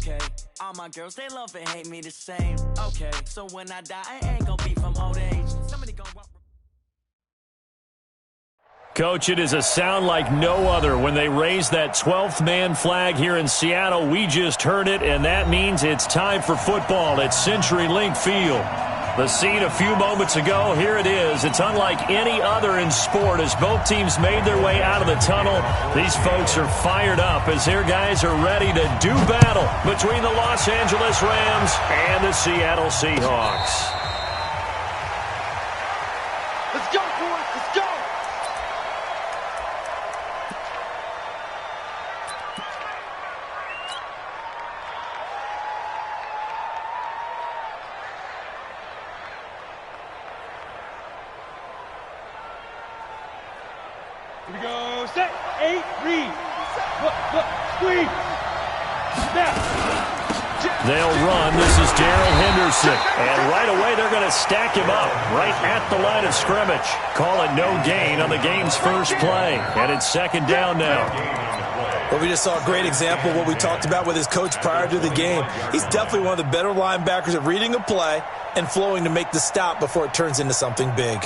Okay, all my girls, they love and hate me the same. Okay, so when I die, I ain't gonna be from old age. Somebody gonna walk. Coach, it is a sound like no other when they raise that 12th man flag here in Seattle. We just heard it, and that means it's time for football at CenturyLink Field. The scene a few moments ago, here it is. It's unlike any other in sport as both teams made their way out of the tunnel. These folks are fired up as their guys are ready to do battle between the Los Angeles Rams and the Seattle Seahawks. Let's go, boys. Let's go. Here we go. Set. 8. Read. Look. Squeeze. Snap. They'll run. This is Darrell Henderson. And right away, they're going to stack him up right at the line of scrimmage. Call it no gain on the game's first play. And it's second down now. Well, we just saw a great example of what we talked about with his coach prior to the game. He's definitely one of the better linebackers at reading a play and flowing to make the stop before it turns into something big.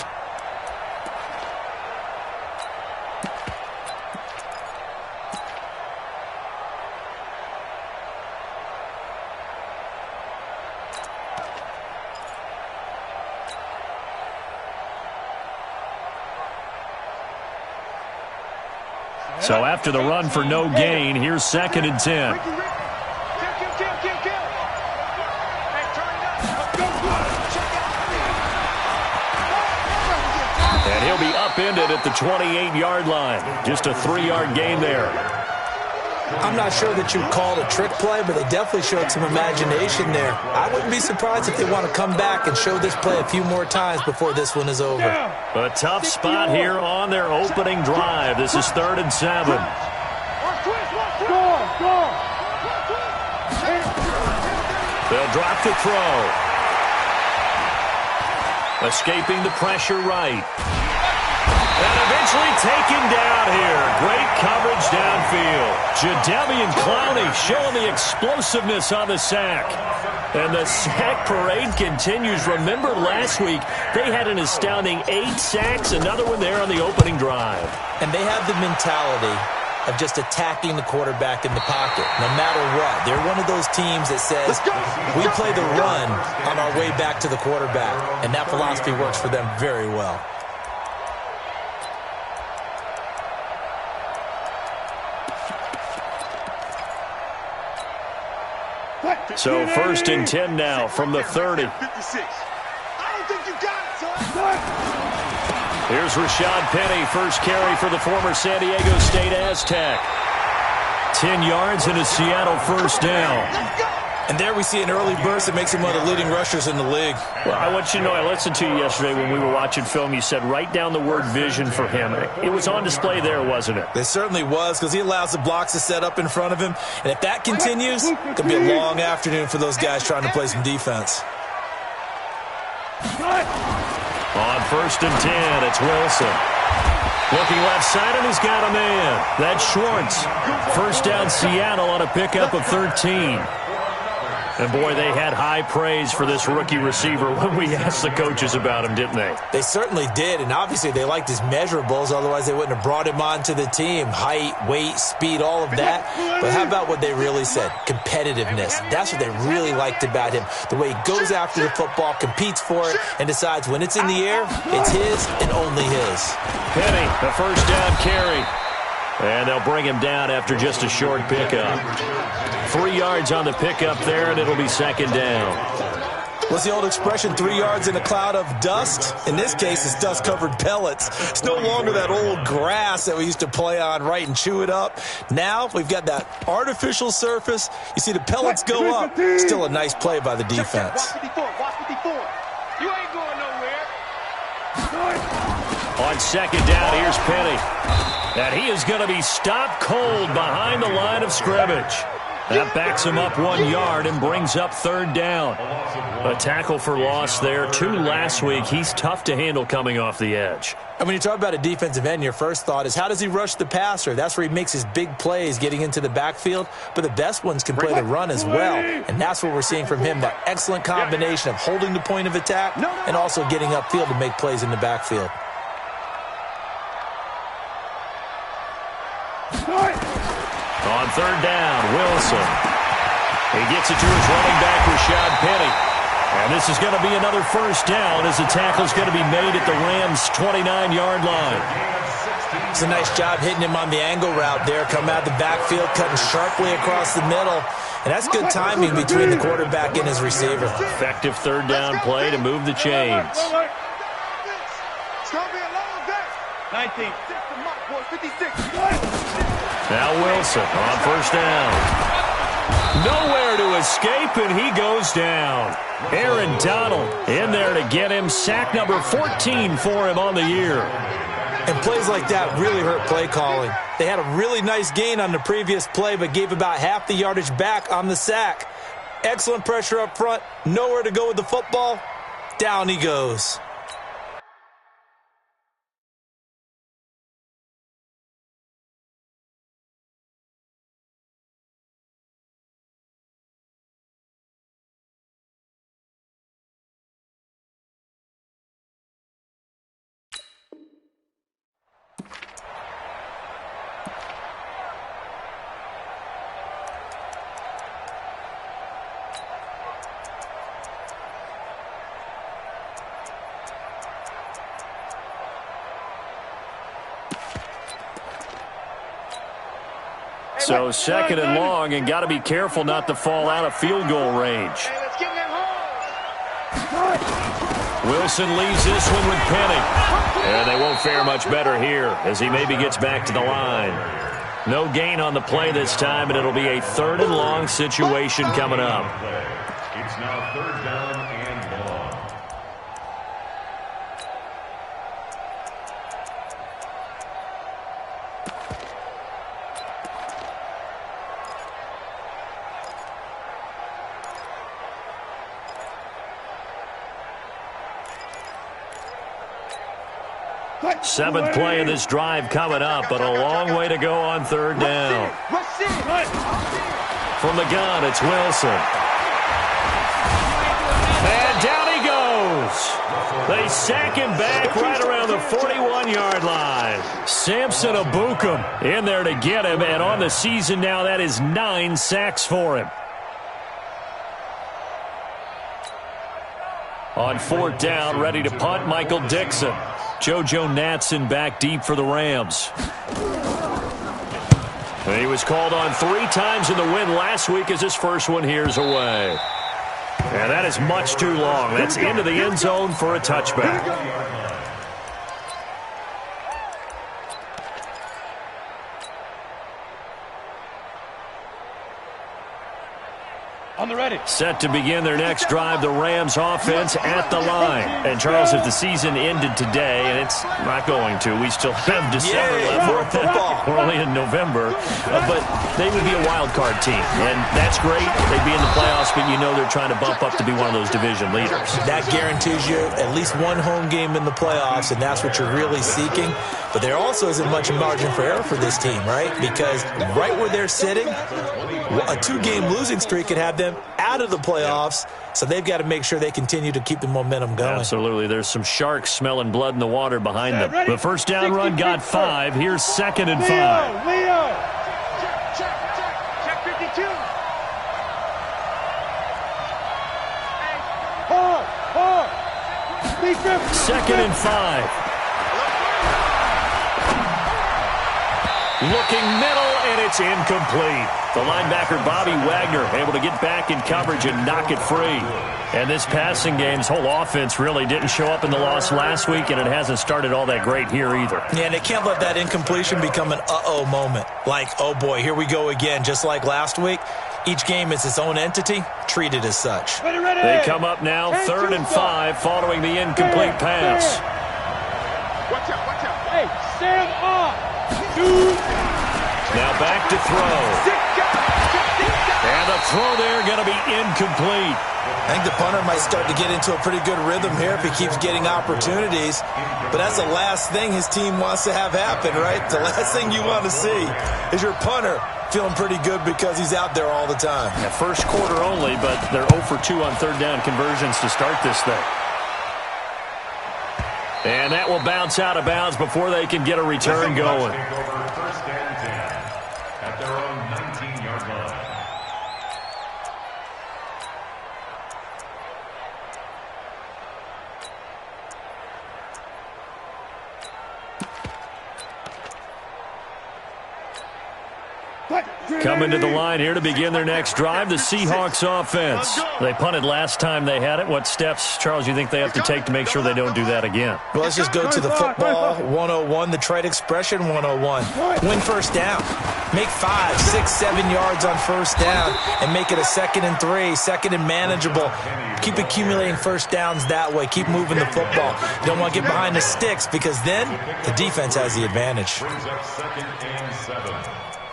So after the run for no gain, here's second and 10. And he'll be upended at the 28-yard line. Just a 3-yard gain there. I'm not sure that you'd call it a trick play, but they definitely showed some imagination there. I wouldn't be surprised if they want to come back and show this play a few more times before this one is over. A tough spot here on their opening drive. This is 3rd and 7. They'll drop the throw. Escaping the pressure right. And eventually taken down here. Great coverage downfield. Jadeveon Clowney showing the explosiveness on the sack. And the sack parade continues. Remember last week, they had an astounding 8 sacks, another one there on the opening drive. And they have the mentality of just attacking the quarterback in the pocket, no matter what. They're one of those teams that says, we play the run on our way back to the quarterback. And that philosophy works for them very well. So 1st and 10 now from the 30. Here's Rashad Penny, first carry for the former San Diego State Aztec. 10 yards and a Seattle first down. And there we see an early burst that makes him one of the leading rushers in the league. Well, I want you to know, I listened to you yesterday when we were watching film. You said write down the word vision for him. It was on display there, wasn't it? It certainly was, because he allows the blocks to set up in front of him. And if that continues, it could be a long afternoon for those guys trying to play some defense. On 1st and 10, it's Wilson. Looking left side, and he's got a man. That's Schwartz. First down Seattle on a pickup of 13. And, boy, they had high praise for this rookie receiver when we asked the coaches about him, didn't they? They certainly did, and obviously they liked his measurables. Otherwise, they wouldn't have brought him onto the team. Height, weight, speed, all of that. But how about what they really said? Competitiveness. That's what they really liked about him. The way he goes after the football, competes for it, and decides when it's in the air, it's his and only his. Penny, the first down carry. And they'll bring him down after just a short pickup. 3 yards on the pickup there, and it'll be second down. What's the old expression, 3 yards in a cloud of dust? In this case, it's dust-covered pellets. It's no longer that old grass that we used to play on, right, and chew it up. Now we've got that artificial surface. You see the pellets go up. Still a nice play by the defense. Watch 54. You ain't going nowhere. On second down, here's Penny. And he is going to be stopped cold behind the line of scrimmage. That backs him up 1 yard and brings up third down. A tackle for loss there. 2 last week. He's tough to handle coming off the edge. And when you talk about a defensive end, your first thought is how does he rush the passer? That's where he makes his big plays getting into the backfield. But the best ones can play the run as well. And that's what we're seeing from him, that excellent combination of holding the point of attack and also getting upfield to make plays in the backfield. On third down, Wilson. He gets it to his running back, Rashad Penny. And this is going to be another first down as the tackle's going to be made at the Rams' 29-yard line. It's a nice job hitting him on the angle route there. Come out of the backfield, cutting sharply across the middle. And that's good timing between the quarterback and his receiver. Effective third down play to move the chains. It's going to be a long day. 19. 56. Now Wilson on first down. Nowhere to escape, and he goes down. Aaron Donald in there to get him. Sack number 14 for him on the year. And plays like that really hurt play calling. They had a really nice gain on the previous play, but gave about half the yardage back on the sack. Excellent pressure up front. Nowhere to go with the football. Down he goes. So second and long, and got to be careful not to fall out of field goal range. Wilson leaves this one with Penny. And they won't fare much better here as he maybe gets back to the line. No gain on the play this time, and it'll be a third and long situation coming up. It's now third down and long. Seventh play of this drive coming up, but a long way to go on third down. From the gun, it's Wilson. And down he goes. They sack him back right around the 41-yard line. Samson Abukum in there to get him, and on the season now, that is 9 sacks for him. On fourth down, ready to punt, Michael Dixon. JoJo Natson back deep for the Rams. And he was called on 3 times in the win last week as his first one here's away. And that is much too long. That's into the end zone for a touchback. On the ready. Set to begin their next drive, the Rams offense at the line. And Charles, if the season ended today, and it's not going to, we still have December left. We're only in November. But they would be a wild card team. And that's great. They'd be in the playoffs, but you know they're trying to bump up to be one of those division leaders. That guarantees you at least one home game in the playoffs, and that's what you're really seeking. But there also isn't much margin for error for this team, right? Because right where they're sitting, a 2-game losing streak could have them out of the playoffs, so they've got to make sure they continue to keep the momentum going. Absolutely. There's some sharks smelling blood in the water behind them. The first down run got 5. Here's second and 5. Leo. Check 52. Hard. Second and 5. Looking middle, and it's incomplete. The linebacker, Bobby Wagner, able to get back in coverage and knock it free. And this passing game's whole offense really didn't show up in the loss last week, and it hasn't started all that great here either. Yeah, and they can't let that incompletion become an uh-oh moment. Like, oh boy, here we go again, just like last week. Each game is its own entity, treated as such. Ready. They come up now, third and 5, following the incomplete pass. Watch out. Hey, stand up. Now back to throw. throw there going to be incomplete. I think the punter might start to get into a pretty good rhythm here if he keeps getting opportunities. But that's the last thing his team wants to have happen, right? The last thing you want to see is your punter feeling pretty good because he's out there all the time. Yeah, first quarter only, but they're 0 for 2 on third down conversions to start this thing. And that will bounce out of bounds before they can get a return going. First and 10 at their own 19-yard line. Coming to the line here to begin their next drive, the Seahawks offense. They punted last time they had it. What steps, Charles, you think they have to take to make sure they don't do that again? Well, let's just go to the football 101, the trade expression 101. Win first down. Make 5, 6, 7 yards on first down and make it a 2nd and 3, 2nd and manageable. Keep accumulating first downs that way. Keep moving the football. You don't want to get behind the sticks because then the defense has the advantage. Brings up 2nd and 7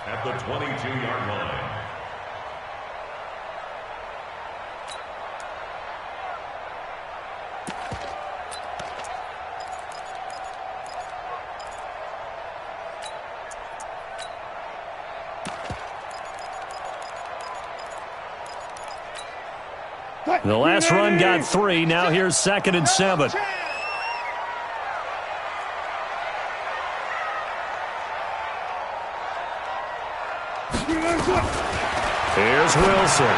at the 22-yard line. The last run got 3. Now here's 2nd and 7. Here's Wilson.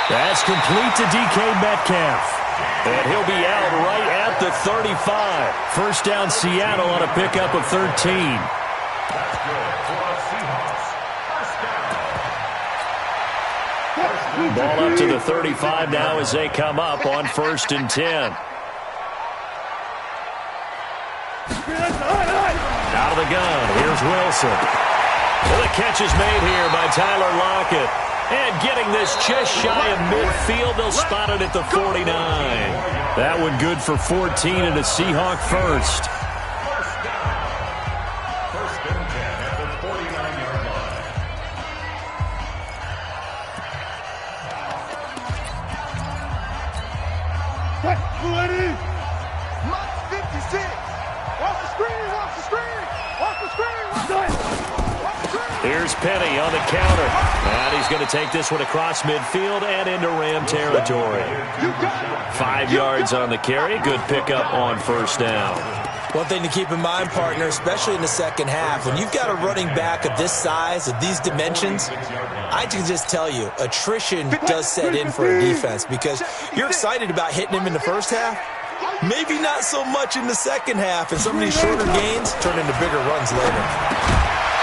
That's complete to DK Metcalf. And he'll be out right at the 35. First down Seattle on a pickup of 13. That's good for the Seahawks. First down. Ball up to the 35 now as they come up on 1st and 10. Out of the gun. Here's Wilson. Well, the catch is made here by Tyler Lockett. And getting this just shy of midfield, they'll spot it at the 49. That one good for 14 and a Seahawk first. First down. First and 10 at the 49-yard line. Ready? Mark 56. Off the screen, off the screen, off the screen. Here's Penny on the counter. And he's going to take this one across midfield and into Ram territory. 5 yards on the carry. Good pickup on first down. One thing to keep in mind, partner, especially in the second half, when you've got a running back of this size, of these dimensions, I can just tell you, attrition does set in for a defense because you're excited about hitting him in the first half. Maybe not so much in the second half, and some of these shorter gains turn into bigger runs later.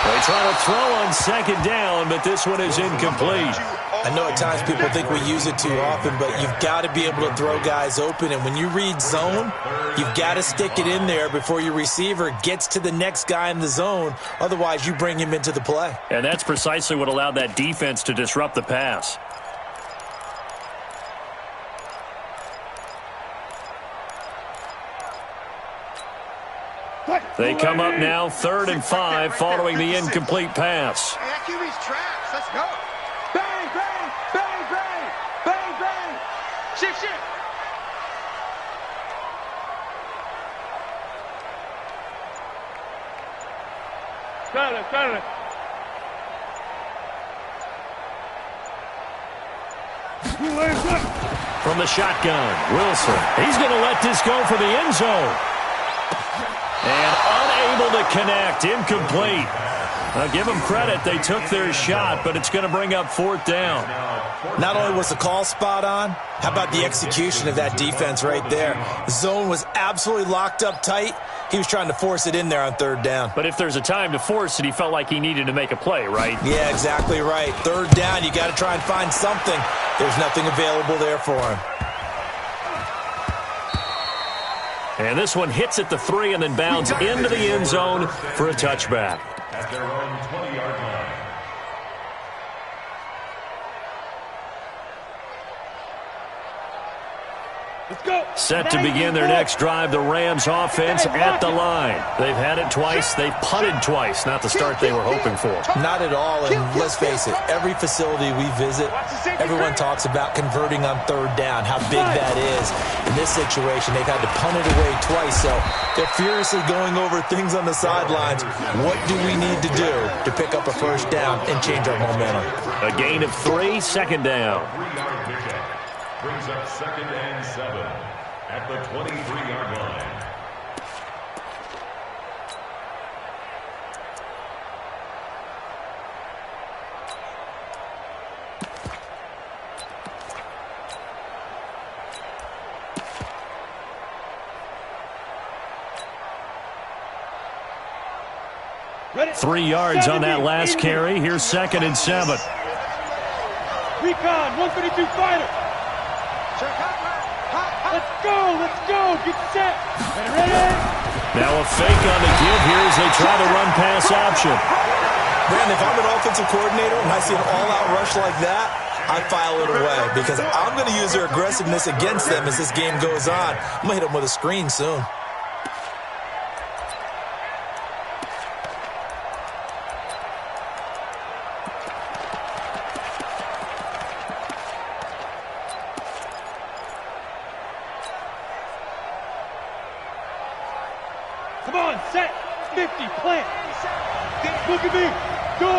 They try to throw on second down, but this one is incomplete. I know at times people think we use it too often, but you've got to be able to throw guys open. And when you read zone, you've got to stick it in there before your receiver gets to the next guy in the zone. Otherwise, you bring him into the play. And that's precisely what allowed that defense to disrupt the pass. They come up now 3rd and 5 following the incomplete pass. Hey, that QB's traps. Let's go. Bang, bang, bang, bang, bang, bang. Shift, shift. Got it, got it. From the shotgun, Wilson. He's going to let this go for the end zone. And unable to connect, incomplete. Now give them credit, they took their shot, but it's going to bring up 4th down. Not only was the call spot on, how about the execution of that defense right there? The zone was absolutely locked up tight. He was trying to force it in there on 3rd down. But if there's a time to force it, he felt like he needed to make a play, right? Yeah, exactly right. 3rd down, you got to try and find something. There's nothing available there for him. And this one hits at the 3 and then bounds into the end zone for a touchback. At their own 20-yard line. Set to begin their next drive, the Rams offense at the line. They've had it twice. They've punted twice. Not the start they were hoping for. Not at all, and let's face it, every facility we visit, everyone talks about converting on third down, how big that is. In this situation, they've had to punt it away twice, so they're furiously going over things on the sidelines. What do we need to do to pick up a first down and change our momentum? A gain of 3, second down. 3-yard pickup brings up 2nd and 7 at the 23-yard line. Ready? 3 yards on that last carry. Here's 2nd and 7. Recon, 132 fighter. Let's go, get set. Ready? Now a fake on the give here as they try to run pass option. Brandon, if I'm an offensive coordinator and I see an all-out rush like that, I file it away because I'm going to use their aggressiveness against them as this game goes on. I'm going to hit them with a screen soon. Come on, set, 50, plant. Look at me, go.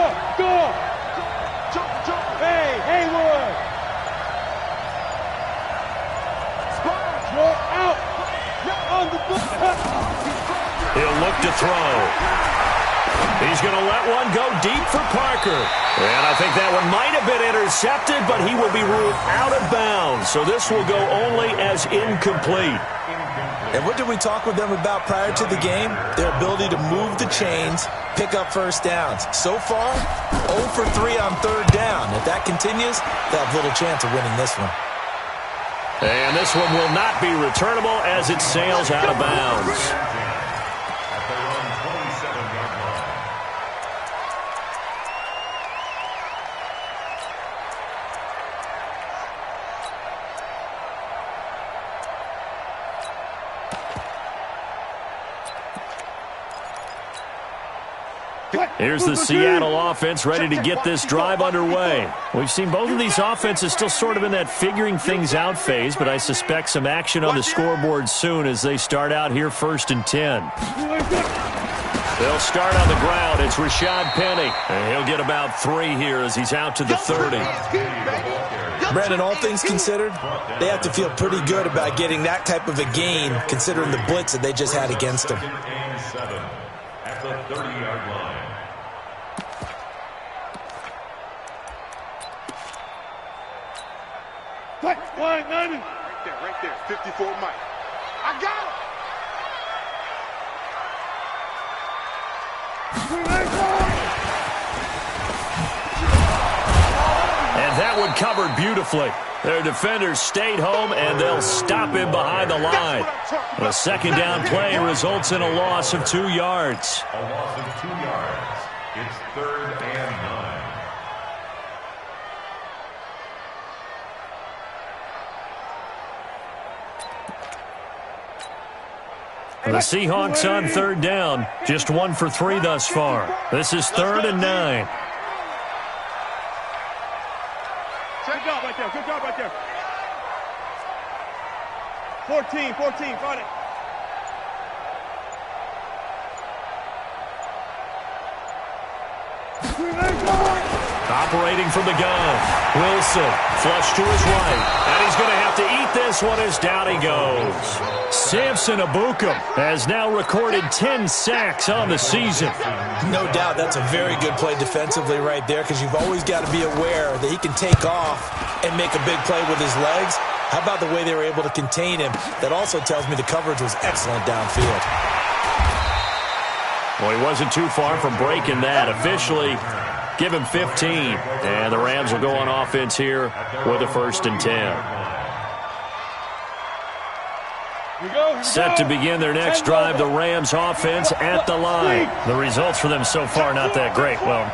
Hey, Haywood. You're out. On the book. He'll look to throw. He's going to let one go deep for Parker. And I think that one might have been intercepted, but he will be ruled out of bounds. So this will go only as incomplete. And what did we talk with them about prior to the game? Their ability to move the chains, pick up first downs. So far, 0 for 3 on third down. If that continues, they'll have little chance of winning this one. And this one will not be returnable as it sails out of bounds. At their own 27-yard line. Here's the Seattle offense ready to get this drive underway. We've seen both of these offenses still sort of in that figuring things out phase, but I suspect some action on the scoreboard soon as they start out here 1st and 10. They'll start on the ground. It's Rashad Penny, and he'll get about 3 here as he's out to the 30. Brandon, all things considered, they have to feel pretty good about getting that type of a gain considering the blitz that they just had against them. 2nd and 7 at the 30-yard line. Line 90. Right there, 54 Mike. I got it. And that one covered beautifully. Their defenders stayed home, and they'll stop him behind the line. A 2nd down play results in a loss of 2 yards. A loss of 2 yards. It's 3rd and 9. The Seahawks on 3rd down. Just 1 for 3 thus far. This is 3rd and 9. Good job right there. 14, find it. Operating from the gun. Wilson, flush to his right. And he's going to have to eat this one as down he goes. Samson Ebukam has now recorded 10 sacks on the season. No doubt that's a very good play defensively right there because you've always got to be aware that he can take off and make a big play with his legs. How about the way they were able to contain him? That also tells me the coverage was excellent downfield. Well, he wasn't too far from breaking that. Officially, give him 15. And the Rams will go on offense here with a 1st and 10. Set to begin their next drive, the Rams offense at the line. The results for them so far not that great. Well,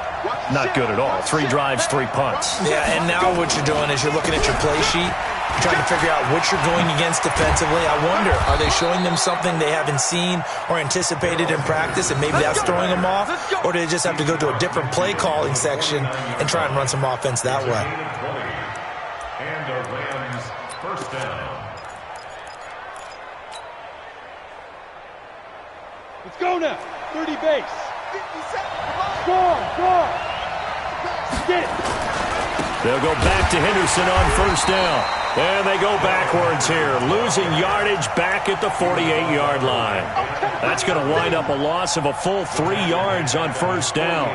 not good at all. 3 drives, 3 punts. Yeah, and now what you're doing is you're looking at your play sheet. Trying to figure out what you're going against defensively. I wonder, are they showing them something they haven't seen or anticipated in practice, and maybe that's throwing them off? Or do they just have to go to a different play calling section and try and run some offense that way? And the Rams first down. Let's go now. 30 base. 57. Score. Get it. They'll go back to Henderson on first down. And they go backwards here, losing yardage back at the 48-yard line. That's going to wind up a loss of a full 3 yards on first down.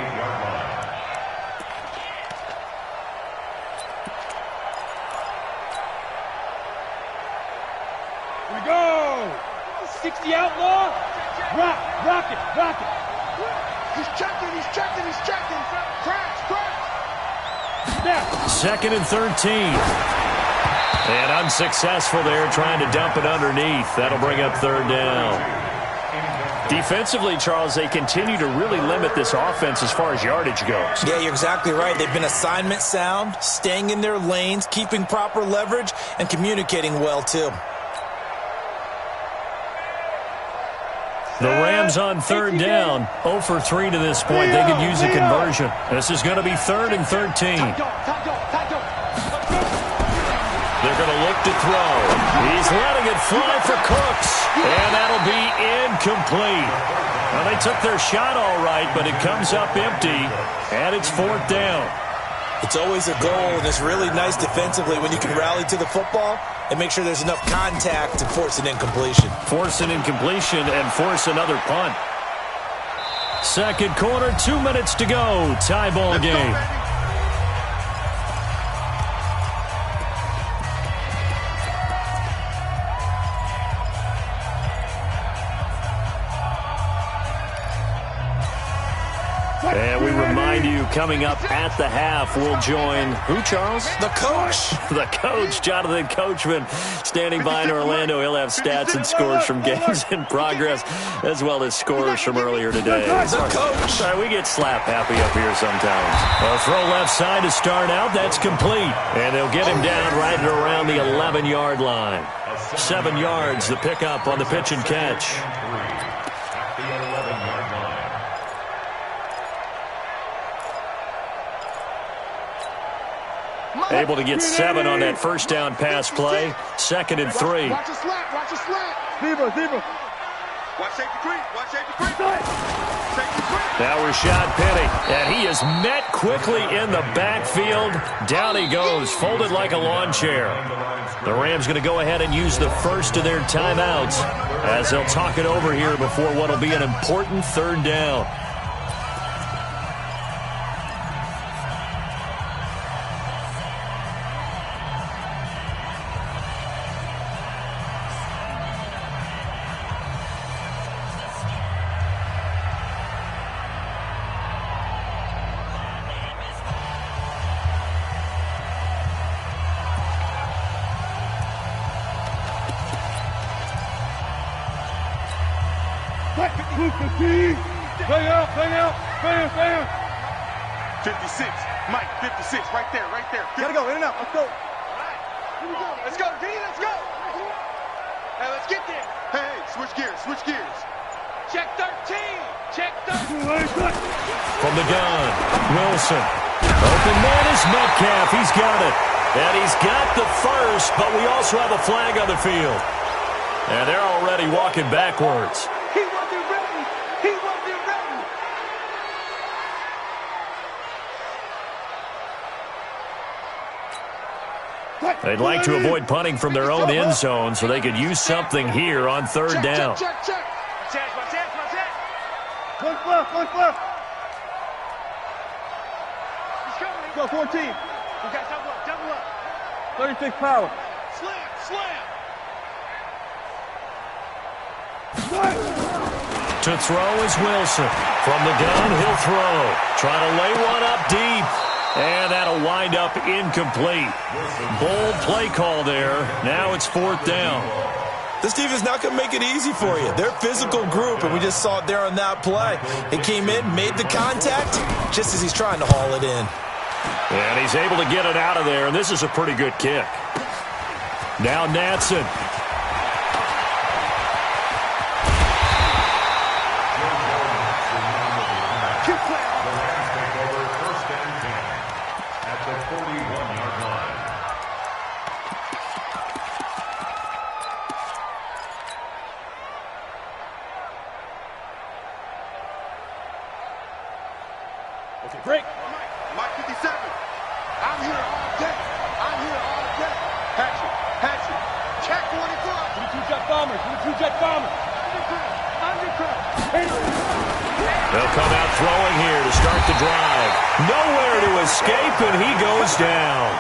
Here we go. 60 outlaw. Rock it. He's checking. Crash. Now. 2nd and 13. And unsuccessful there, trying to dump it underneath. That'll bring up 3rd down. Defensively, Charles, they continue to really limit this offense as far as yardage goes. Yeah, you're exactly right. They've been assignment sound, staying in their lanes, keeping proper leverage, and communicating well, too. The Rams on 3rd down, 0 for 3 to this point. They could use a conversion. This is going to be 3rd and 13. They're going to look to throw. He's letting it fly for Cooks, and that'll be incomplete. Well, they took their shot all right, but it comes up empty, and it's 4th down. It's always a goal, and it's really nice defensively when you can rally to the football and make sure there's enough contact to force an incompletion. Force an incompletion and force another punt. 2nd quarter, 2 minutes to go. Tie ball game. And we remind you, coming up at the half, we'll join who, Charles? The coach. The coach, Jonathan Coachman, standing by in Orlando. He'll have stats and scores from games in progress, as well as scores from earlier today. The coach. Sorry, we get slap happy up here sometimes. A throw left side to start out. That's complete. And they'll get him down right at around the 11-yard line. 7 yards, the pickup on the pitch and catch. At the 11-yard line. Able to get 7 on that first down pass play. 2nd and 3. Watch your slap. Zebra. Watch safety creep. Now Rashad Penny, and he is met quickly in the backfield. Down he goes, folded like a lawn chair. The Rams going to go ahead and use the first of their timeouts as they'll talk it over here before what will be an important 3rd down. Bang. 56. Mike, 56. Right there. Gotta go. In and out. Let's go. Here we go. Let's go. D, let's go. Hey, let's get there. Hey, switch gears. Check 13. From the gun, Wilson. Open man is Metcalf. He's got it. And he's got the first, but we also have a flag on the field. And they're already walking backwards. He wasn't ready. They'd like to avoid punting from their own end zone so they could use something here on 3rd down. Check. One left. He's coming. Go, 14. You guys double up. 36 power. Slam. To throw is Wilson. From the gun, he'll throw. Trying to lay one up deep. And that'll wind up incomplete. Bold play call there. Now it's 4th down. This team is not going to make it easy for you. They're a physical group, and we just saw it there on that play. He came in, made the contact, just as he's trying to haul it in. And he's able to get it out of there, and this is a pretty good kick. Now Natson. Okay, break. Mike 57. I'm here all day. I'm here all day. Hatchet. Check 44. 22 jet bombers. 22 jet bombers. Undercut. They'll come out throwing here to start the drive. Nowhere to escape, and he goes down.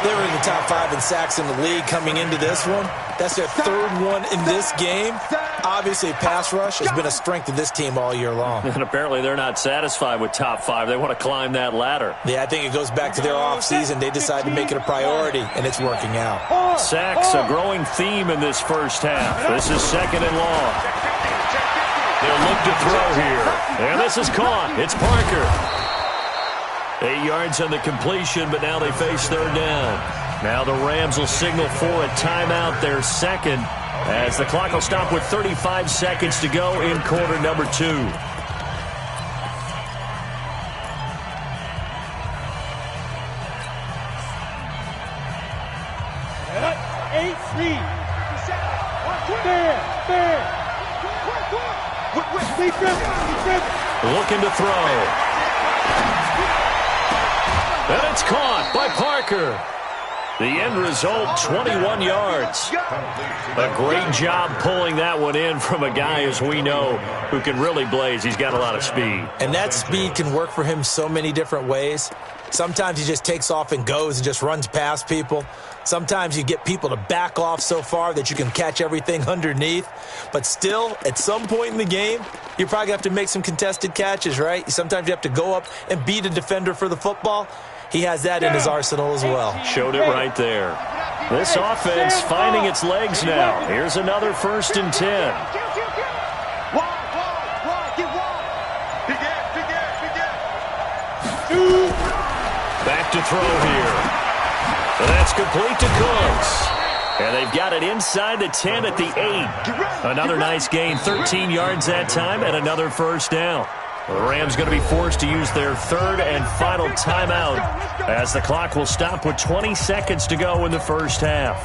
They were in the top 5 in sacks in the league coming into this one. That's their third one in this game. Obviously, pass rush has been a strength of this team all year long. And apparently they're not satisfied with top 5. They want to climb that ladder. Yeah, I think it goes back to their offseason. They decided to make it a priority, and it's working out. Sacks, a growing theme in this first half. This is second and long. They'll look to throw here. And this is caught. It's Parker. 8 yards on the completion, but now they face third down. Now the Rams will signal for a timeout, their second, as the clock will stop with 35 seconds to go in quarter number 2. 8-3. Looking to throw. And it's caught by Parker. The end result, 21 yards. A great job pulling that one in from a guy, as we know, who can really blaze. He's got a lot of speed. And that speed can work for him so many different ways. Sometimes he just takes off and goes and just runs past people. Sometimes you get people to back off so far that you can catch everything underneath. But still, at some point in the game, you're probably going to have to make some contested catches, right? Sometimes you have to go up and beat a defender for the football. He has that in his arsenal as well. Showed it right there. This offense finding its legs now. Here's another 1st and 10. Back to throw here. And that's complete to Cooks. And they've got it inside the 10 at the 8. Another nice gain, 13 yards that time, and another first down. The Rams going to be forced to use their third and final timeout as the clock will stop with 20 seconds to go in the first half.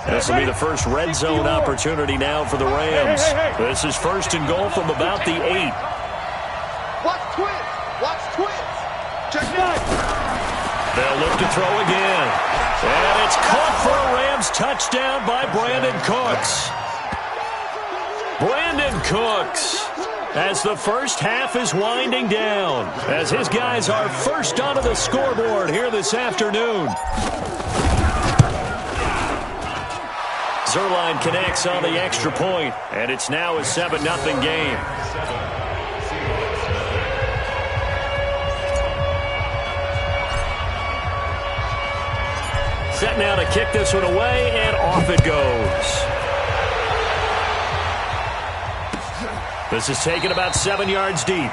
This will be the first red zone opportunity now for the Rams. This is 1st and goal from about the 8. Watch twins. Check They'll look to throw again. And it's caught for a Rams touchdown by Brandon Cooks. Brandon Cooks, as the first half is winding down, as his guys are first onto the scoreboard here this afternoon. Zerline connects on the extra point, and it's now a 7-0 game. Set now to kick this one away, and off it goes. This is taken about 7 yards deep.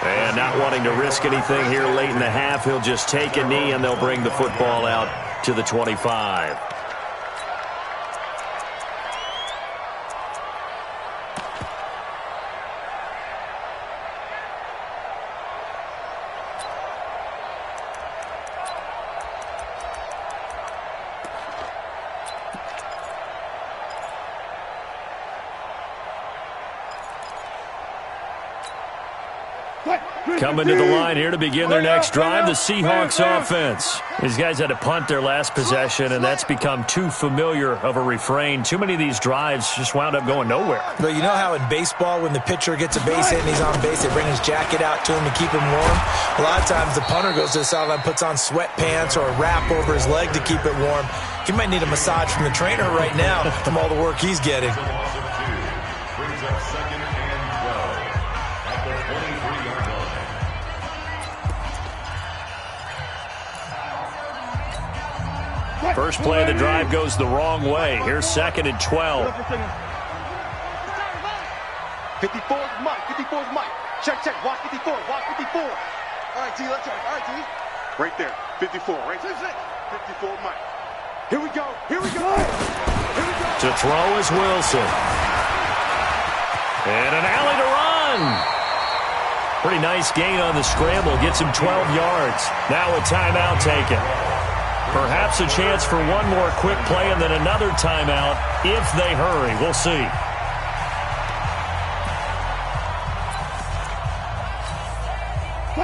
And not wanting to risk anything here late in the half, he'll just take a knee, and they'll bring the football out to the 25. Coming to the line here to begin their next drive, the Seahawks offense. These guys had to punt their last possession, and that's become too familiar of a refrain. Too many of these drives just wound up going nowhere. But you know how in baseball, when the pitcher gets a base hit and he's on base, they bring his jacket out to him to keep him warm? A lot of times the punter goes to the sideline, puts on sweatpants or a wrap over his leg to keep it warm. He might need a massage from the trainer right now from all the work he's getting. Brings up 2nd and 12 at the 23-yard line. First play of the drive goes the wrong way. Here's 2nd and 12. 54 is Mike. Check. Watch 54. All right, D, let's go. All right, D. Right there. 54. Right there. 54, Mike. Here we go. Here we go. Here we go. To throw is Wilson. And an alley to run. Pretty nice gain on the scramble. Gets him 12 yards. Now a timeout taken. Perhaps a chance for one more quick play and then another timeout if they hurry. We'll see.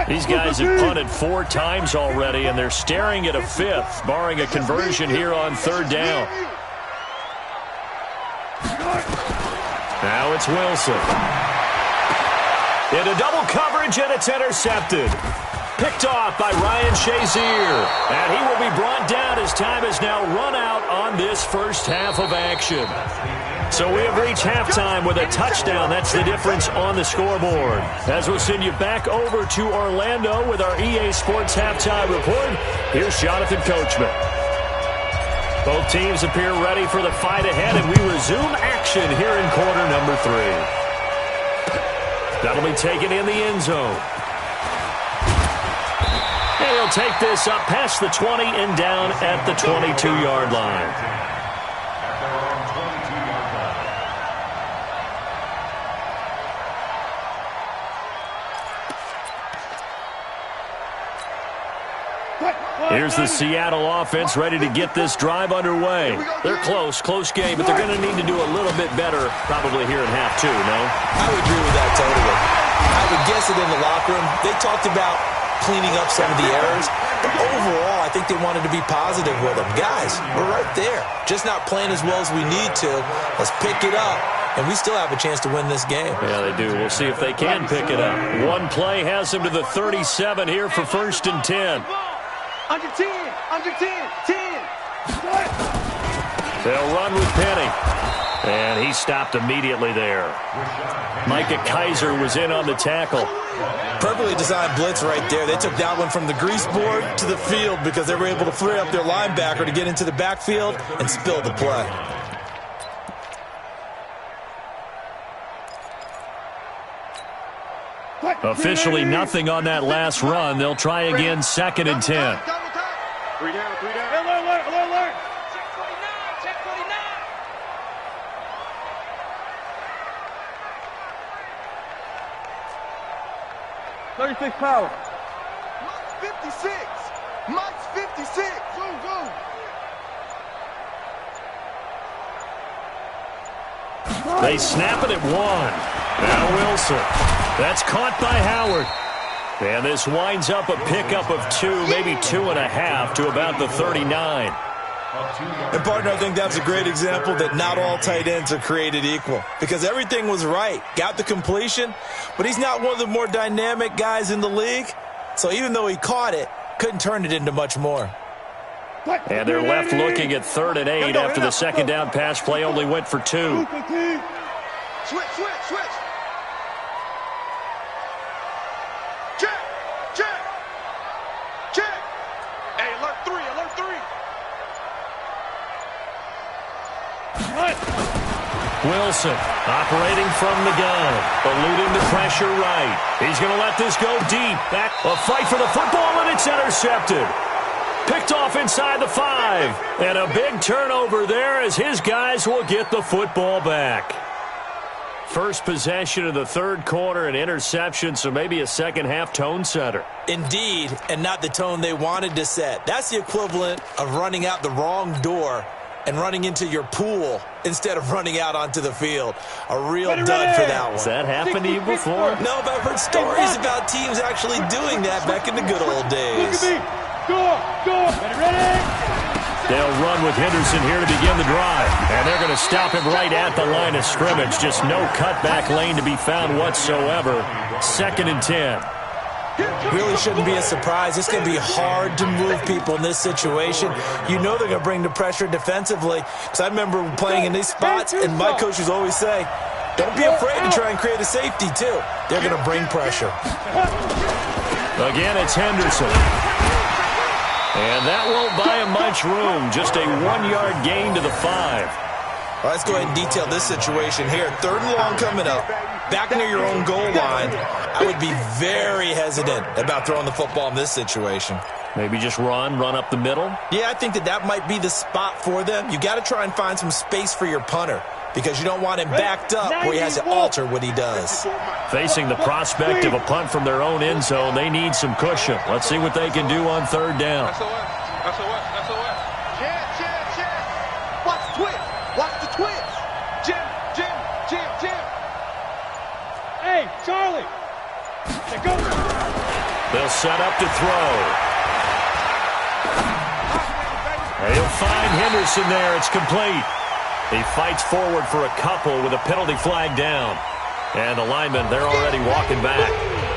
These guys have punted 4 times already, and they're staring at a 5th, barring a conversion here on 3rd down. Now it's Wilson. Into double coverage, and it's intercepted. Picked off by Ryan Shazier. And he will be brought down as time has now run out on this first half of action. So we have reached halftime with a touchdown. That's the difference on the scoreboard. As we'll send you back over to Orlando with our EA Sports Halftime Report, here's Jonathan Coachman. Both teams appear ready for the fight ahead, and we resume action here in quarter number 3. That'll be taken in the end zone. And he'll take this up past the 20 and down at the 22-yard line. Here's the Seattle offense ready to get this drive underway. They're close game, but they're going to need to do a little bit better probably here in half 2, no? I would agree with that totally. I would guess it in the locker room. They talked about cleaning up some of the errors, but overall, I think they wanted to be positive with them. Guys, we're right there. Just not playing as well as we need to. Let's pick it up, and we still have a chance to win this game. Yeah, they do. We'll see if they can pick it up. One play has them to the 37 here for 1st and 10. Under 10, 10. They'll run with Penny. And he stopped immediately there. Micah Kaiser was in on the tackle. Perfectly designed blitz right there. They took that one from the grease board to the field because they were able to free up their linebacker to get into the backfield and spill the play. Officially nothing on that last run. They'll try again 2nd and 10. 3 down. Alert. Check 49. 36 power. Mike's 56. Go. They snap it at 1. Now Wilson. That's caught by Howard. And this winds up a pickup of 2, maybe 2.5 to about the 39. And, partner, I think that's a great example that not all tight ends are created equal because everything was right. Got the completion, but he's not one of the more dynamic guys in the league. So even though he caught it, couldn't turn it into much more. And they're left looking at 3rd and 8 after the 2nd down pass play only went for 2. Switch. Check. Hey, alert 3. Wilson operating from the gun, eluding the pressure right. He's going to let this go deep. Back a fight for the football, and it's intercepted. Picked off inside the 5. And a big turnover there as his guys will get the football back. First possession of the 3rd quarter, an interception, so maybe a second-half tone setter. Indeed, and not the tone they wanted to set. That's the equivalent of running out the wrong door and running into your pool instead of running out onto the field. A real dud for that one. Has that happened to you before? No, but I've heard stories about teams actually doing that back in the good old days. Go. Ready. They'll run with Henderson here to begin the drive. And they're going to stop him right at the line of scrimmage. Just no cutback lane to be found whatsoever. 2nd and 10. Really shouldn't be a surprise. It's going to be hard to move people in this situation. You know they're going to bring the pressure defensively. Because I remember playing in these spots, and my coaches always say, don't be afraid to try and create a safety, too. They're going to bring pressure. Again, it's Henderson. And that won't buy him much room. Just a 1-yard gain to the 5. Well, let's go ahead and detail this situation here. 3rd and long coming up. Back near your own goal line. I would be very hesitant about throwing the football in this situation. Maybe just run up the middle? Yeah, I think that might be the spot for them. You got to try and find some space for your punter because you don't want him backed up where he has to alter what he does. Facing the prospect of a punt from their own end zone, they need some cushion. Let's see what they can do on 3rd down. SOS. Jam. Watch the twist. Watch the twist. Jim. Hey, Charlie. Go. They'll set up to throw. He'll find Henderson there. It's complete. He fights forward for a couple with a penalty flag down. And the linemen, they're already walking back.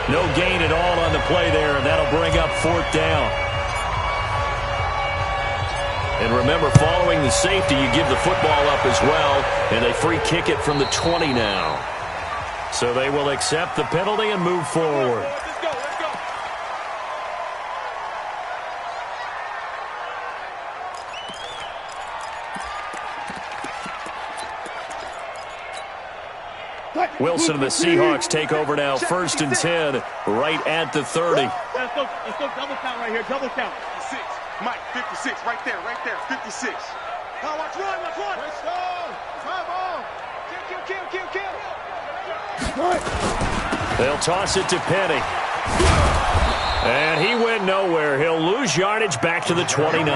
No gain at all on the play there, and that'll bring up 4th down. And remember, following the safety, you give the football up as well, and they free kick it from the 20 now. So they will accept the penalty and move forward. Let's go. Wilson and the Seahawks take over now, 1st and 10, right at the 30. Let's go double count right here, double count. 56, Mike, 56, right there, 56. Now watch one. Come on. Kill. They'll toss it to Penny. And he went nowhere. He'll lose yardage back to the 29.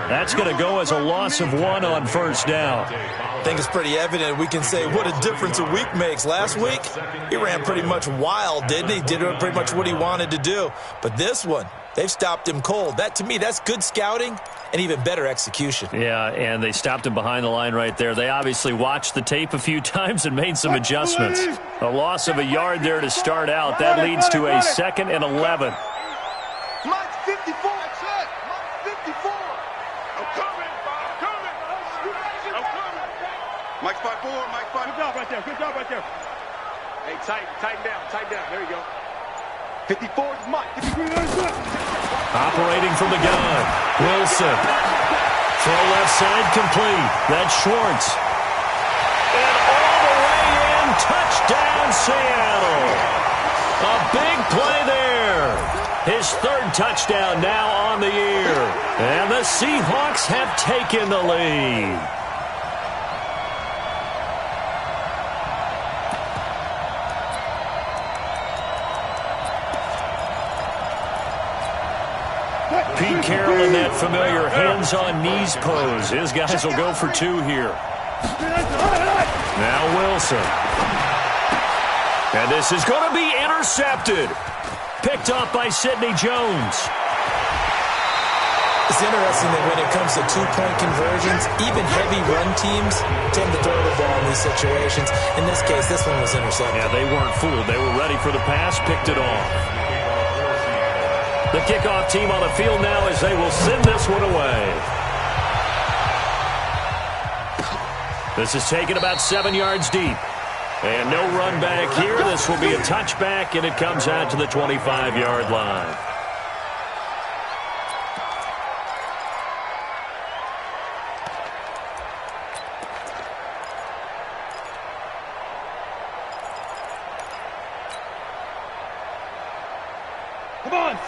That's going to go as a loss of 1 on 1st down. I think it's pretty evident. We can say what a difference a week makes. Last week, he ran pretty much wild, didn't he? Did pretty much what he wanted to do. But this one, they've stopped him cold. That, to me, that's good scouting and even better execution. Yeah, and they stopped him behind the line right there. They obviously watched the tape a few times and made some adjustments. A loss of a yard there to start out. That leads to a 2nd and 11. Mike's 54. That's it. Mike's 54. I'm coming. Mike's 5'4". Mike's 5'4". Good job right there. Hey, tighten down. There you go. 54 is Mike. 53 is Mike. Operating from the gun. Wilson. Throw left side complete. That's Schwartz. And all the way in. Touchdown, Seattle. A big play there. His 3rd touchdown now on the year. And the Seahawks have taken the lead. Pete Carroll in that familiar hands-on knees pose. His guys will go for 2 here. Now Wilson. And this is going to be intercepted. Picked off by Sidney Jones. It's interesting that when it comes to 2-point conversions, even heavy run teams tend to throw the ball in these situations. In this case, this one was intercepted. Yeah, they weren't fooled. They were ready for the pass, picked it off. The kickoff team on the field now as they will send this one away. This is taken about 7 yards deep. And no run back here. This will be a touchback, and it comes out to the 25-yard line.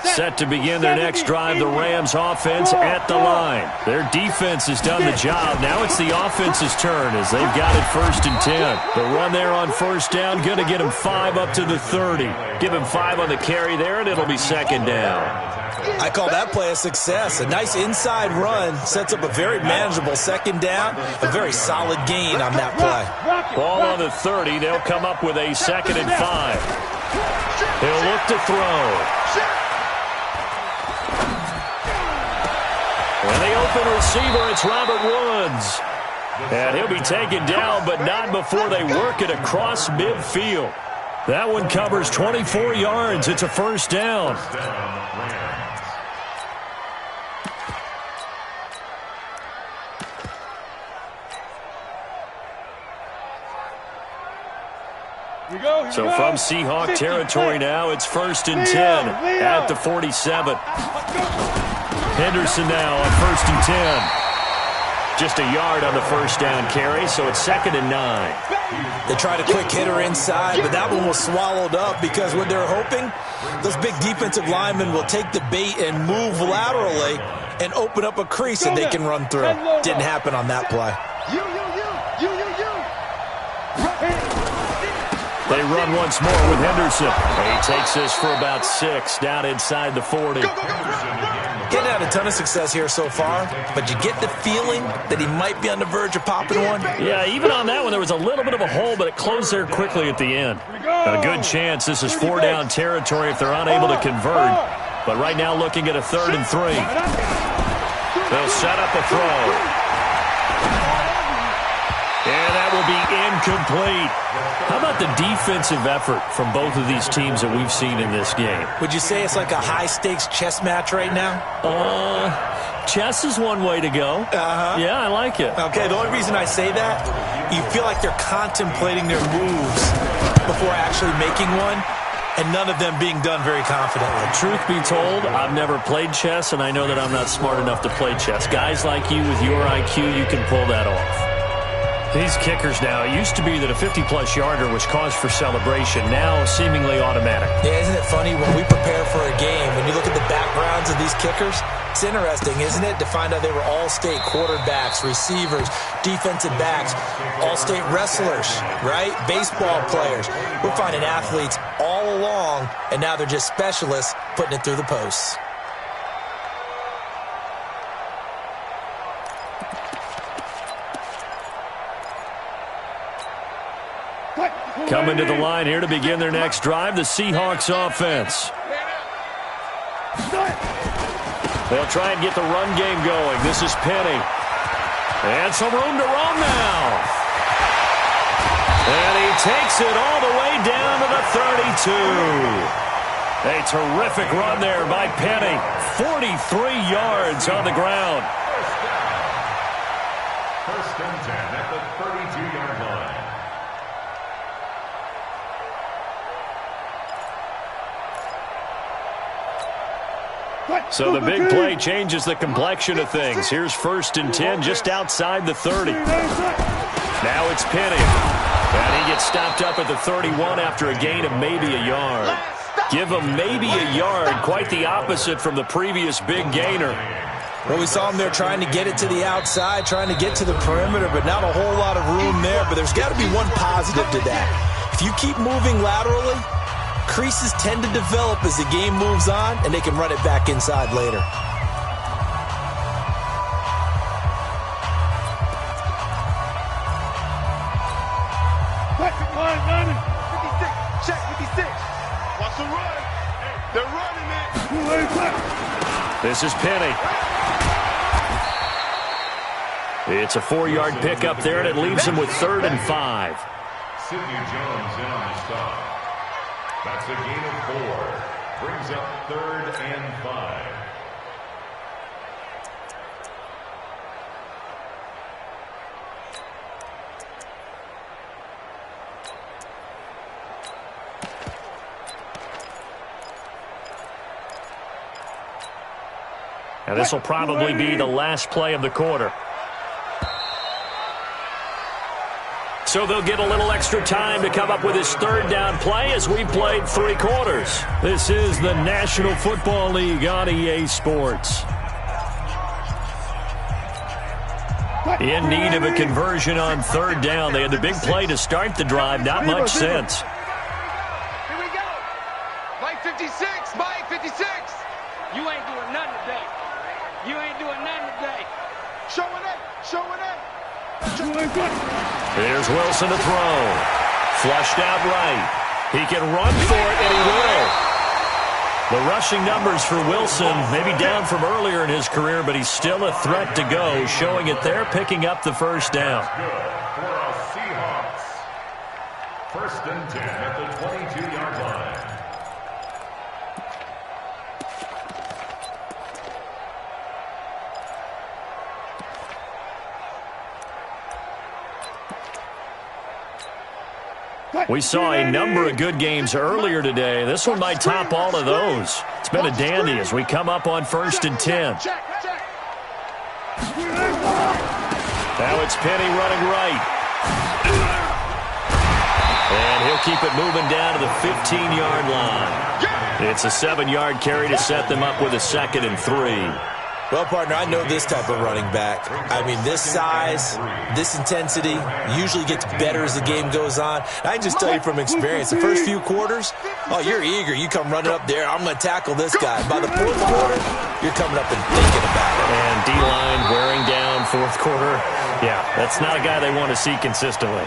Set to begin their next drive, the Rams offense at the line. Their defense has done the job. Now it's the offense's turn as they've got it 1st and 10. The run there on 1st down, going to get him 5 up to the 30. Give him 5 on the carry there, and it'll be 2nd down. I call that play a success. A nice inside run sets up a very manageable 2nd down. A very solid gain on that play. Ball on the 30. They'll come up with a 2nd and 5. He'll look to throw. And the open receiver, it's Robert Woods. And he'll be taken down, but not before they work it across midfield. That one covers 24 yards. It's a 1st down. So from Seahawk territory now, it's 1st and 10 at the 47. Henderson now on 1st and 10. Just a yard on the first down carry, so it's 2nd and 9. They tried a quick hitter inside, but that one was swallowed up because what they're hoping, those big defensive linemen will take the bait and move laterally and open up a crease that they can run through. Didn't happen on that play. They run once more with Henderson. He takes this for about 6 down inside the 40. Getting had a ton of success here so far, but you get the feeling that he might be on the verge of popping one. Yeah, even on that one, there was a little bit of a hole, but it closed there quickly at the end. A good chance this is 4-down territory if they're unable to convert. But right now looking at a 3rd and 3. They'll set up a throw. And that will be incomplete. How about the defensive effort from both of these teams that we've seen in this game? Would you say it's like a high-stakes chess match right now? Chess is one way to go. Yeah, I like it. Okay, the only reason I say that, you feel like they're contemplating their moves before actually making one, and none of them being done very confidently. Truth be told, I've never played chess, and I know that I'm not smart enough to play chess. Guys like you with your IQ, you can pull that off. These kickers now, it used to be that a 50-plus yarder was cause for celebration. Now, seemingly automatic. Yeah, isn't it funny when we prepare for a game, when you look at the backgrounds of these kickers, it's interesting, isn't it, to find out they were all-state quarterbacks, receivers, defensive backs, all-state wrestlers, right? Baseball players. We're finding athletes all along, and now they're just specialists putting it through the posts. Coming to the line here to begin their next drive, the Seahawks offense. They'll try and get the run game going. This is Penny. And some room to roam now. And he takes it all the way down to the 32. A terrific run there by Penny. 43 yards on the ground. First and 10 at the 32-yard line. So the big play changes the complexion of things. Here's 1st and 10 just outside the 30. Now it's Penny. And he gets stopped up at the 31 after a gain of maybe a yard. Give him maybe a yard. Quite the opposite from the previous big gainer. Well, we saw him there trying to get it to the outside, trying to get to the perimeter, but not a whole lot of room there. But there's got to be one positive to that. If you keep moving laterally, creases tend to develop as the game moves on, and they can run it back inside later. Watch the run. They're running it. This is Penny. It's a 4-yard pickup there, and it leaves him with 3rd and 5. Sidney Jones in on the stop. That's a gain of 4. Brings up 3rd and 5. And this will probably be the last play of the quarter. So they'll get a little extra time to come up with his 3rd down play as we played 3 quarters. This is the National Football League on EA Sports. In need of a conversion on 3rd down. They had the big play to start the drive. Not much sense. Here we go. Mike 56. Mike 56. You ain't doing nothing today. You ain't doing nothing today. Showing up. Showing up. There's Wilson to throw. Flushed out right. He can run for it, and he will. The rushing numbers for Wilson, maybe down from earlier in his career, but he's still a threat to go, showing it there, picking up the 1st down. Good for our Seahawks. 1st and 10 at the 22-yard line. We saw a number of good games earlier today. This one might top all of those. It's been a dandy as we come up on 1st and 10. Now it's Penny running right. And he'll keep it moving down to the 15-yard line. It's a 7-yard carry to set them up with a 2nd and 3. Well, partner, I know this type of running back. I mean, this size, this intensity usually gets better as the game goes on. I can just tell you from experience, the first few quarters, oh, you're eager. You come running up there, I'm going to tackle this guy. By the 4th quarter, you're coming up and thinking about it. And D-line wearing down 4th quarter. Yeah, that's not a guy they want to see consistently.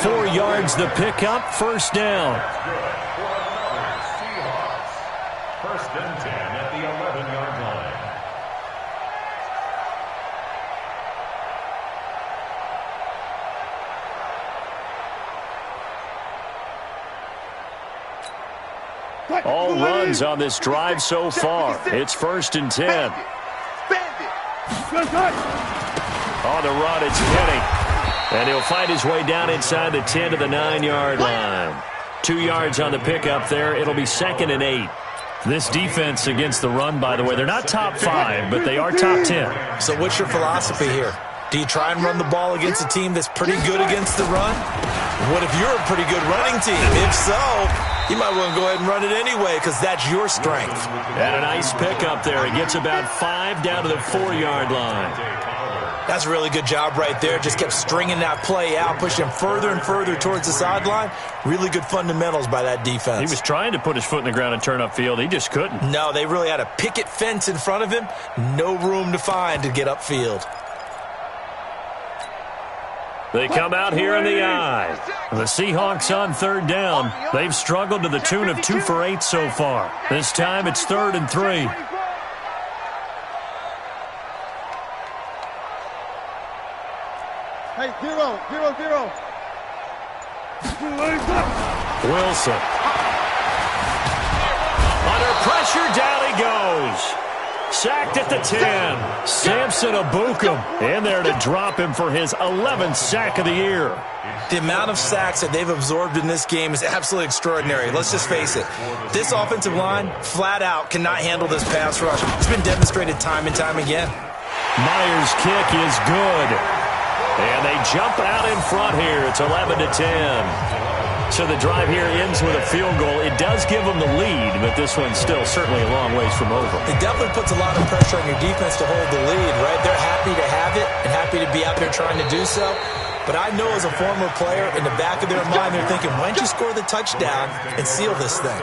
4 yards the pickup, 1st down. First and 10 at the 11-yard line. All runs on this drive so far. It's 1st and 10. On the run, it's Penny. And he'll find his way down inside the 10 to the 9-yard line. 2 yards on the pickup there. It'll be 2nd and 8. This defense against the run, by the way, they're not top 5, but they are top 10. So what's your philosophy here? Do you try and run the ball against a team that's pretty good against the run? What if you're a pretty good running team? If so, you might want to go ahead and run it anyway because that's your strength. And a nice pickup there. It gets about 5 down to the 4-yard line. That's a really good job right there. Just kept stringing that play out, pushing him further and further towards the sideline. Really good fundamentals by that defense. He was trying to put his foot in the ground and turn upfield. He just couldn't. No, they really had a picket fence in front of him. No room to find to get upfield. They come out here in the eye. The Seahawks on 3rd down. They've struggled to the tune of 2 for 8 so far. This time it's 3rd and 3. Hey, 0, 0, 0. Wilson. Under pressure, down he goes. Sacked at the 10. Samson Abukum in there to drop him for his 11th sack of the year. The amount of sacks that they've absorbed in this game is absolutely extraordinary. Let's just face it. This offensive line, flat out, cannot handle this pass rush. It's been demonstrated time and time again. Myers' kick is good. And they jump out in front here. It's 11 to 10. So the drive here ends with a field goal. It does give them the lead, but this one's still certainly a long ways from over. It definitely puts a lot of pressure on your defense to hold the lead, right? They're happy to have it and happy to be out there trying to do so. But I know as a former player, in the back of their mind, they're thinking, why don't you score the touchdown and seal this thing?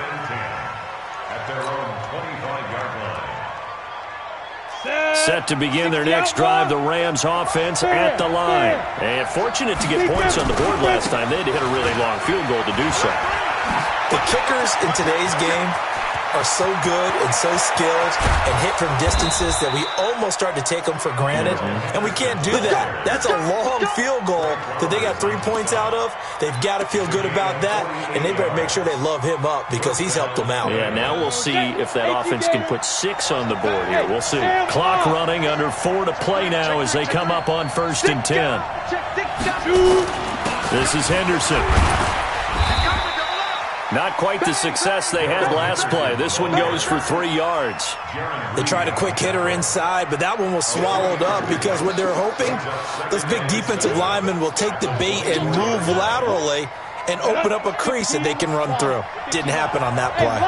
At their own 25-yard line. Set to begin their next drive, the Rams offense at the line. And fortunate to get points on the board last time. They had to hit a really long field goal to do so. The kickers in today's game are so good and so skilled and hit from distances that we almost start to take them for granted. And we can't do that. That's a long field goal that they got 3 points out of. They've got to feel good about that, and they better make sure they love him up because he's helped them out. Yeah, now we'll see if that offense can put 6 on the board here. We'll see. Clock running, under 4 to play now as they come up on 1st and 10. This is Henderson. Not quite the success they had last play. This one goes for 3 yards. They tried a quick hitter inside, but that one was swallowed up because what they're hoping, those big defensive linemen will take the bait and move laterally and open up a crease that they can run through. Didn't happen on that play.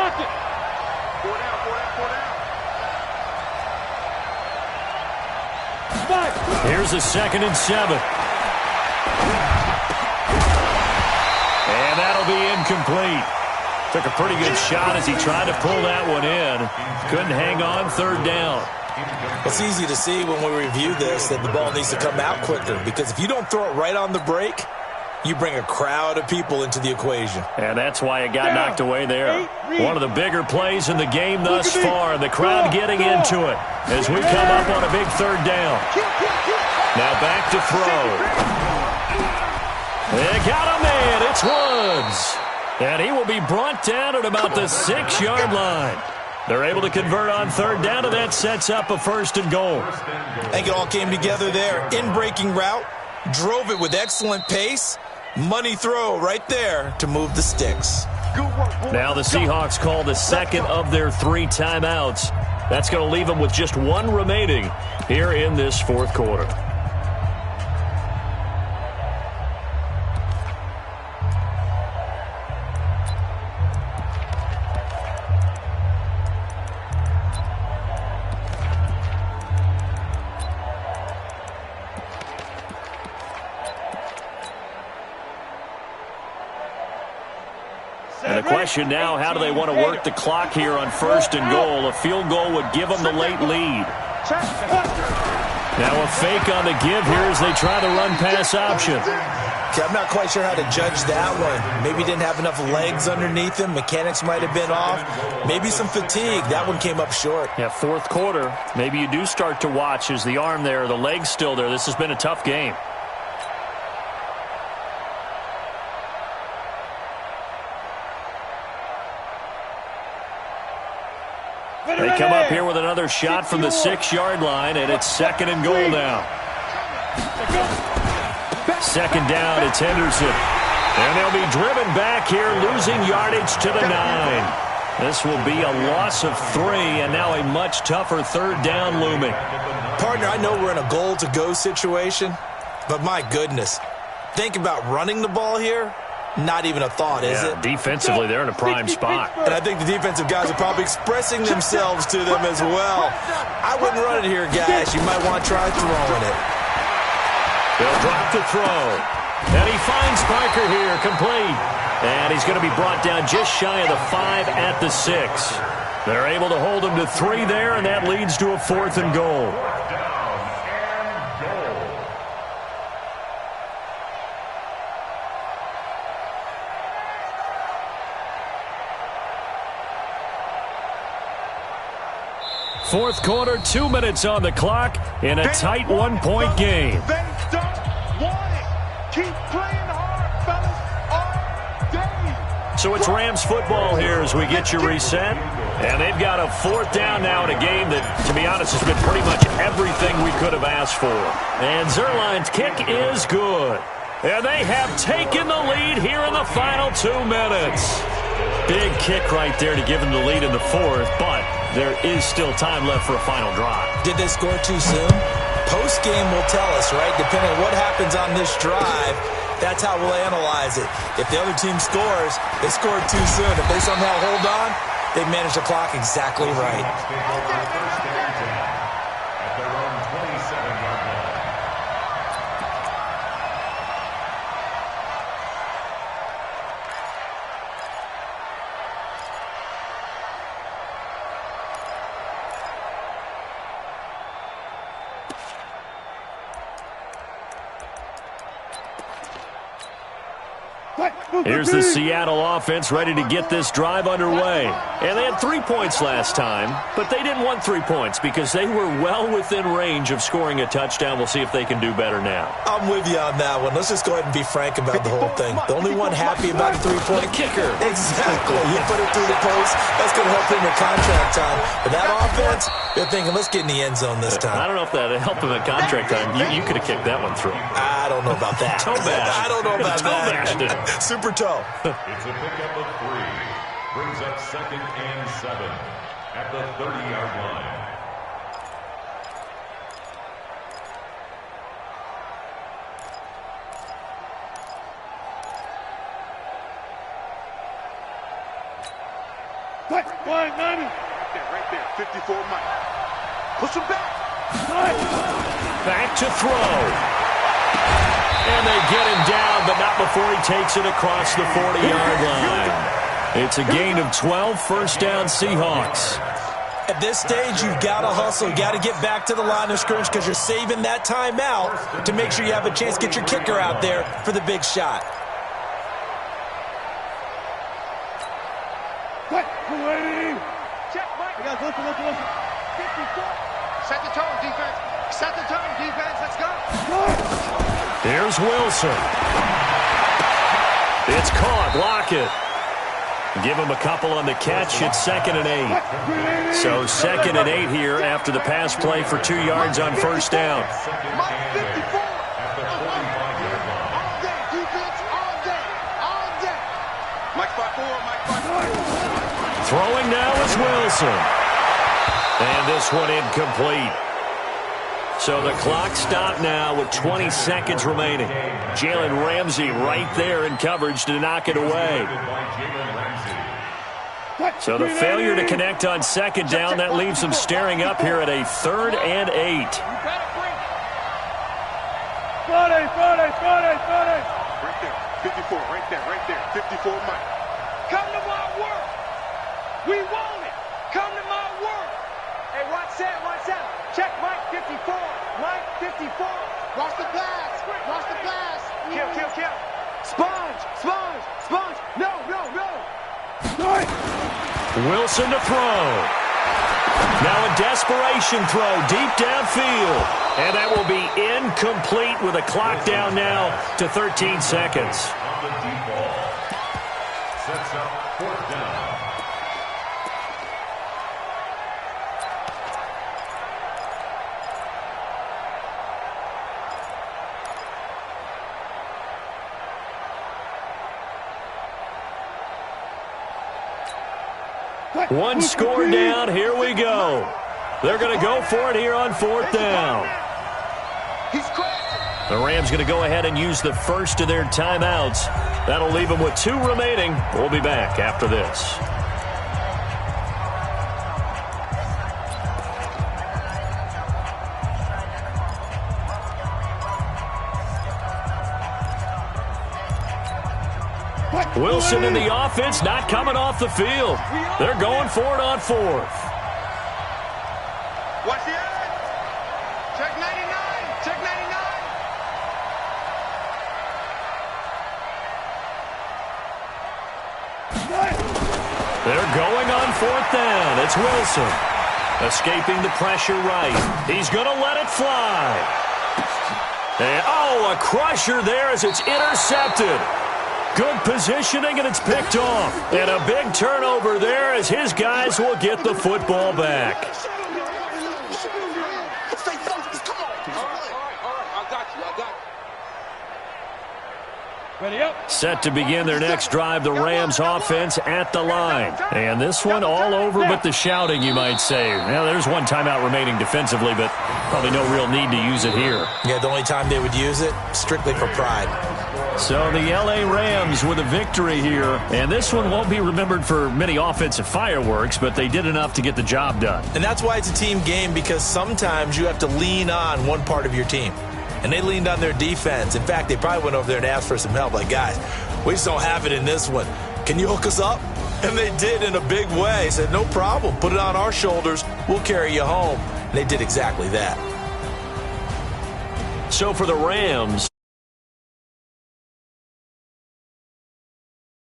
Here's a 2nd and 7. And that'll be incomplete. Took a pretty good shot as he tried to pull that one in. Couldn't hang on, 3rd down. It's easy to see when we review this that the ball needs to come out quicker because if you don't throw it right on the break, you bring a crowd of people into the equation. And that's why it got knocked away there. One of the bigger plays in the game thus far. The crowd getting into it as we come up on a big 3rd down. Now back to throw. They got a man. It's Woods. And he will be brought down at about the 6-yard line. They're able to convert on 3rd down, and that sets up a 1st and goal. I think it all came together there. In-breaking route, drove it with excellent pace. Money throw right there to move the sticks. Now the Seahawks call the 2nd of their 3 timeouts. That's going to leave them with just 1 remaining here in this 4th quarter. question now, how do they want to work the clock here on 1st and goal? A field goal would give them the late lead. Now a fake on the give here as they try the run-pass option. Okay, I'm not quite sure how to judge that one. Maybe didn't have enough legs underneath him. Mechanics might have been off. Maybe some fatigue. That one came up short. Yeah, 4th quarter. Maybe you do start to watch as the arm there, the leg's still there. This has been a tough game. They come up here with another shot from the 6-yard line, and it's 2nd and goal now. 2nd down, it's Henderson. And they'll be driven back here, losing yardage to the 9. This will be a loss of 3, and now a much tougher 3rd down looming. Partner, I know we're in a goal-to-go situation, but my goodness. Think about running the ball here. Not even a thought, is it? Defensively, they're in a prime spot. And I think the defensive guys are probably expressing themselves to them as well. I wouldn't run it here, guys. You might want to try throwing it. They'll drop to throw. And he finds Parker here, complete. And he's going to be brought down just shy of the 5 at the 6. They're able to hold him to 3 there, and that leads to a 4th and goal. Fourth quarter, 2 minutes on the clock in a tight 1-point game. They don't want it. Keep playing hard, fellas, all day. So it's Rams football here as we get you reset. And they've got a 4th down now in a game that, to be honest, has been pretty much everything we could have asked for. And Zerline's kick is good. And they have taken the lead here in the final 2 minutes. Big kick right there to give them the lead in the 4th, but there is still time left for a final drive. Did they score too soon? Post-game will tell us, right? Depending on what happens on this drive, that's how we'll analyze it. If the other team scores, they scored too soon. If they somehow hold on, they manage the clock exactly right. Here's the Seattle offense ready to get this drive underway. And they had 3 points last time, but they didn't want 3 points because they were well within range of scoring a touchdown. We'll see if they can do better now. I'm with you on that one. Let's just go ahead and be frank about the whole thing. The only one happy about the 3-point kicker. Exactly. You put it through the post. That's going to help him in contract time. But that offense, they're thinking, let's get in the end zone this time. I don't know if that helped him at contract time. You could have kicked that one through. I don't know about that. Toe bash. I don't know about that. Super toe. It's a pickup of 3. Brings up 2nd and 7 at the 30-yard line. Right there, 54 Mike. Push him back. Back to throw. And they get him down, but not before he takes it across the 40-yard line. It's a gain of 12, 1st down Seahawks. At this stage, you've got to hustle. You've got to get back to the line of scrimmage because you're saving that timeout to make sure you have a chance to get your kicker out there for the big shot. Check, Mike. Listen. 54. Set the tone, defense. Set the tone, defense. Let's go. Here's Wilson. It's caught. Lockett. Give him a couple on the catch. It's 2nd and 8. So 2nd and 8 here after the pass play for 2 yards on 1st down. Mike 54. All day, defense. All day. Mike 5-4. Mike 5-4. Throwing now is Wilson. And this one incomplete. So the clock stopped now with 20 seconds remaining. Jalen Ramsey right there in coverage to knock it away. So the failure to connect on 2nd down, that leaves them staring up here at a 3rd and 8. Right there, 54, right there. 54 Mike. Come to my work. We want it. Come to my work. Hey, watch that, watch that. Check Mike 54. Mike 54. Watch the blast. Watch the blast. Kill, kill, kill. Sponge, sponge, sponge. No, no, no. Wilson to throw. Now a desperation throw deep downfield. And that will be incomplete with a clock down now to 13 seconds. On the deep ball. Sets up 4th down. One score down. Here we go. They're going to go for it here on 4th down. The Rams going to go ahead and use the first of their timeouts. That'll leave them with 2 remaining. We'll be back after this. Wilson in the offense, not coming off the field. They're going for it on 4th. Watch the edge. Check 99. Check 99. They're going on 4th down. It's Wilson. Escaping the pressure right. He's going to let it fly. And, oh, a crusher there as it's intercepted. Good positioning, and it's picked off. And a big turnover there as his guys will get the football back. Stay focused. Come on. All right. I got you. Ready up. Set to begin their next drive, the Rams offense at the line. And this one all over but the shouting, you might say. Now, there's one timeout remaining defensively, but probably no real need to use it here. Yeah, the only time they would use it, strictly for pride. So the L.A. Rams with a victory here. And this one won't be remembered for many offensive fireworks, but they did enough to get the job done. And that's why it's a team game, because sometimes you have to lean on one part of your team. And they leaned on their defense. In fact, they probably went over there and asked for some help. Like, guys, we just don't have it in this one. Can you hook us up? And they did in a big way. Said, no problem. Put it on our shoulders. We'll carry you home. And they did exactly that. So for the Rams,